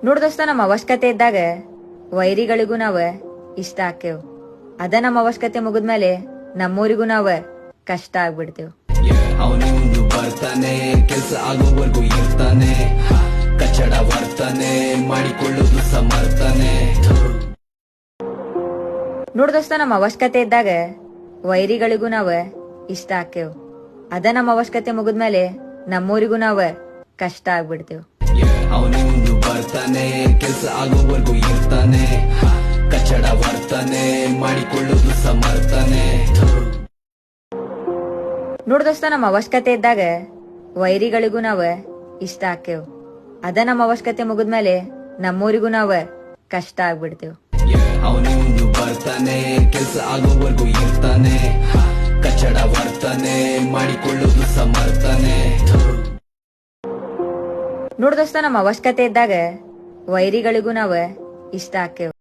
ನೋಡ್ ದೋಸ್ತ, ನಮ್ಮ ಅವಶ್ಯಕತೆ ಇದ್ದಾಗ ವೈರಿಗಳಿಗೂ ನಾವ ಇಷ್ಟ ಆಕ್ಕೇವ್. ಅದ ನಮ್ಮ ಅವಶ್ಯಕತೆ ಮುಗಿದ್ಮೇಲೆ ನಮ್ಮೂರಿಗೂ ನಾವ ಕಷ್ಟ ಆಗ್ಬಿಡ್ತೇವ್. ಅವನಿಂದು ಬರ್ತಾನೆ, ಕೆಲ್ಸ ಆಗೋವರೆಗೂ ಇರ್ತಾನೆ, ಕಚ್ಚಡ ಬರ್ತಾನೆ, ಮಾಡಿಕೊಳ್ಳೋದು ಸಮರ್ಥನೆ. ನೋಡ್ ದೋಸ್ತ, ನಮ್ಮ ಅವಶ್ಯಕತೆ ಇದ್ದಾಗ ವೈರಿಗಳಿಗೂ ನಾವ ಇಷ್ಟ ಆಕ್ಕೇವ್. ಅದ ನಮ್ಮ ಅವಶ್ಯಕತೆ ಮುಗಿದ್ಮೇಲೆ ನಮ್ಮೂರಿಗೂ ನಾವ ಕಷ್ಟ ಆಗ್ಬಿಡ್ತೇವ್. ಅವನಿಂದು ಬರ್ತಾನೆ, ಕೆಲ್ಸ ಆಗೋವರೆಗೂ ಇರ್ತಾನೆ, ಕಚ್ಚಡ ಬರ್ತಾನೆ, ಮಾಡಿಕೊಳ್ಳೋದು ಸಮರ್ಥನೆ. ನೋಡ್ ದೋಸ್ತ, ನಮ್ಮ ಅವಶ್ಯಕತೆ ಇದ್ದಾಗ ವೈರಿಗಳಿಗೂ ನಾವ ಇಷ್ಟ ಆಕ್ಕೇವ್. ಅದ ನಮ್ಮ ಅವಶ್ಯಕತೆ ಮುಗಿದ್ಮೇಲೆ ನಮ್ಮೂರಿಗೂ ನಾವ ಕಷ್ಟ ಆಗ್ಬಿಡ್ತೇವ್. ಅವನಿಂದು ಬರ್ತಾನೆ, ಕೆಲ್ಸ ಆಗೋವರೆಗೂ ಇರ್ತಾನೆ, ಕಚ್ಚಡ ಬರ್ತಾನೆ, ಮಾಡಿಕೊಳ್ಳೋದು ಸಮರ್ಥನೆ. ನೋಡ್ ದೋಸ್ತ, ನಮ್ಮ ಅವಶ್ಯಕತೆ ಇದ್ದಾಗ ವೈರಿಗಳಿಗೂ ನಾವ ಇಷ್ಟ ಆಕ್ಕೇವ್.